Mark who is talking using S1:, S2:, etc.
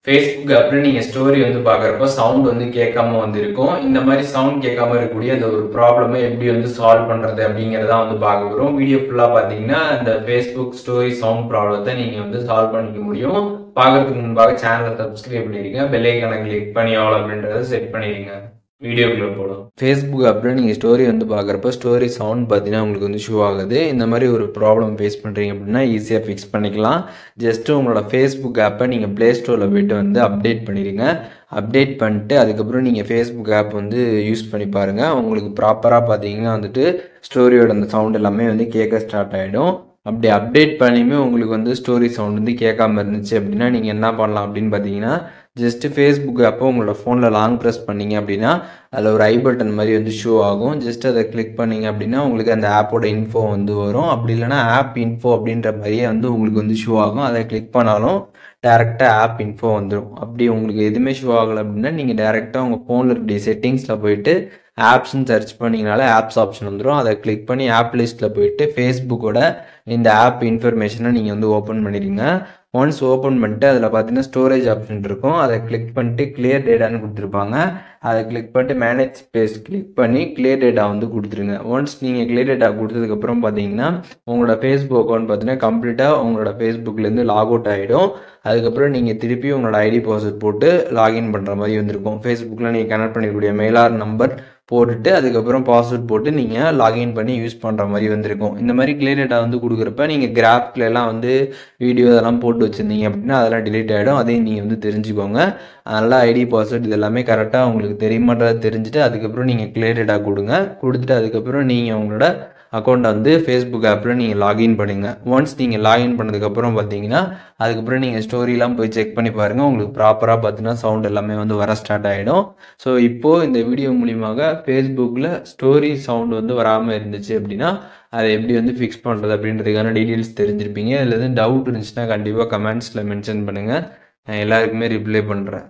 S1: Facebook ஆப்ல நீங்க story வந்து பார்க்குறப்போ சவுண்ட் வந்து கேட்காம வந்திருக்கும். இந்த மாதிரி சவுண்ட் கேட்காம இருக்கக்கூடிய அந்த ஒரு ப்ராப்ளமை எப்படி வந்து சால்வ் பண்றது அப்படிங்கிறத வந்து பார்க்க போறோம். வீடியோ ஃபுல்லா பார்த்தீங்கன்னா இந்த Facebook ஸ்டோரி சவுண்ட் ப்ராப்ளத்தை நீங்க வந்து சால்வ் பண்ணிக்க முடியும். பார்க்கறதுக்கு முன்பாக சேனலை சப்ஸ்கிரைப் பண்ணிடுங்க. பெல் ஐக்கானை கிளிக் பண்ணி ஆல் அப்படின்றத செட் பண்ணிடுங்க. வீடியோக்குள்ள போடும். Facebook ஆப்பில் நீங்கள் ஸ்டோரி வந்து பார்க்குறப்ப ஸ்டோரி சவுண்ட் பார்த்தீங்கன்னா உங்களுக்கு வந்து ஷோ ஆகுது. இந்த மாதிரி ஒரு ப்ராப்ளம் ஃபேஸ் பண்ணுறீங்க அப்படின்னா ஈஸியாக ஃபிக்ஸ் பண்ணிக்கலாம். ஜஸ்ட்டு உங்களோட Facebook ஆப்பை நீங்கள் ப்ளே ஸ்டோரில் போய்ட்டு வந்து அப்டேட் பண்ணிடுங்க. அப்டேட் பண்ணிட்டு அதுக்கப்புறம் நீங்கள் Facebook ஆப் வந்து யூஸ் பண்ணி பாருங்கள். உங்களுக்கு ப்ராப்பராக பார்த்தீங்கன்னா வந்துட்டு ஸ்டோரியோட அந்த சவுண்ட் எல்லாமே வந்து கேட்க ஸ்டார்ட் ஆகிடும். அப்படி அப்டேட் பண்ணியுமே உங்களுக்கு வந்து ஸ்டோரி சவுண்ட் வந்து கேட்காம இருந்துச்சு அப்படின்னா நீங்கள் என்ன பண்ணலாம் அப்படின்னு பார்த்தீங்கன்னா ஜஸ்ட்டு Facebook ஆப்போ உங்களோட ஃபோனில் லாங் ப்ரெஸ் பண்ணிங்க அப்படின்னா அதில் ஒரு ஐ பட்டன் மாதிரி வந்து ஷோ ஆகும். ஜஸ்ட் அதை கிளிக் பண்ணிங்க அப்படின்னா உங்களுக்கு அந்த ஆப்போட இன்ஃபோ வந்து வரும். அப்படி இல்லைனா ஆப் இன்ஃபோ அப்படின்ற மாதிரியே வந்து உங்களுக்கு வந்து ஷோ ஆகும். அதை கிளிக் பண்ணாலும் டேரெக்டாக ஆப் இன்ஃபோ வந்துடும். அப்படி உங்களுக்கு எதுவுமே ஷோ ஆகலை அப்படின்னா நீங்கள் டேரெக்டாக உங்கள் ஃபோனில் இருக்கக்கூடிய செட்டிங்ஸில் போயிட்டு ஆப்ஸ்ன்னு சர்ச் பண்ணிங்கனாலே ஆப்ஸ் ஆப்ஷன் வந்துடும். அதை கிளிக் பண்ணி ஆப் லிஸ்ட்டில் போயிட்டு ஃபேஸ்புக்கோட இந்த ஆப் இன்ஃபர்மேஷனை நீங்கள் வந்து ஓப்பன் பண்ணிடுங்க. ஒன்ஸ் ஓப்பன் பண்ணிட்டு அதில் பார்த்தீங்கன்னா ஸ்டோரேஜ் ஆப்ஷன் இருக்கும். அதை கிளிக் பண்ணிட்டு கிளியர் டேட்டான்னு கொடுத்துருப்பாங்க. அதை கிளிக் பண்ணிட்டு மேனேஜ் ஸ்பேஸ் கிளிக் பண்ணி கிளியர் டேட்டா வந்து கொடுத்துருங்க. ஒன்ஸ் நீங்கள் கிளியர் டேட்டா கொடுத்ததுக்கப்புறம் பார்த்தீங்கன்னா உங்களோட ஃபேஸ்புக் அக்கௌண்ட் பார்த்தீங்கன்னா கம்ப்ளீட்டாக உங்களோட ஃபேஸ்புக்லேருந்து லாக் அவுட் ஆகிடும். அதுக்கப்புறம் நீங்கள் திருப்பி உங்களோட ஐடி பாஸ்வேர்ட் போட்டு லாகின் பண்ணுற மாதிரி வந்திருக்கும். ஃபேஸ்புக்கில் நீங்கள் கனெக்ட் பண்ணிக்கூடிய மெயிலார் நம்பர் போட்டுட்டு அதுக்கப்புறம் பாஸ்வேர்ட் போட்டு நீங்கள் லாகின் பண்ணி யூஸ் பண்ணுற மாதிரி வந்திருக்கும். இந்த மாதிரி கிளியர் டேட்டா வந்து கொடுக்குறப்ப நீங்கள் கிராஃப்லாம் வந்து வீடியோ இதெல்லாம் போட்டு வச்சுருந்தீங்க அப்படின்னா அதெல்லாம் டிலீட் ஆகிடும். அதையும் நீங்கள் வந்து தெரிஞ்சுக்கோங்க. அதனால் ஐடி பாஸ்வேர்ட் இது எல்லாமே கரெக்டாக உங்களுக்கு தெரியுமான்றதை தெரிஞ்சுட்டு அதுக்கப்புறம் நீங்கள் கிளியர் டேட்டா கொடுத்துட்டு அதுக்கப்புறம் நீங்கள் உங்களோட அக்கௌண்ட்டை வந்து ஃபேஸ்புக் ஆப்பில் நீங்கள் லாகின் பண்ணுங்க. ஒன்ஸ் நீங்கள் லாகின் பண்ணதுக்கப்புறம் பார்த்தீங்கன்னா அதுக்கப்புறம் நீங்கள் ஸ்டோரிலாம் போய் செக் பண்ணி பாருங்கள். உங்களுக்கு ப்ராப்பராக பார்த்தீங்கன்னா சவுண்ட் எல்லாமே வந்து வர ஸ்டார்ட் ஆகிடும். ஸோ இப்போது இந்த வீடியோ மூலியமாக ஃபேஸ்புக்கில் ஸ்டோரி சவுண்ட் வந்து வராமல் இருந்துச்சு அப்படின்னா அதை எப்படி வந்து ஃபிக்ஸ் பண்ணுறது அப்படின்றதுக்கான டீட்டெயில்ஸ் தெரிஞ்சிருப்பீங்க. இதில் எதுவும் டவுட் இருந்துச்சுன்னா கண்டிப்பாக கமெண்ட்ஸில் மென்ஷன் பண்ணுங்கள். நான் எல்லாருக்குமே ரிப்ளை பண்ணுறேன்.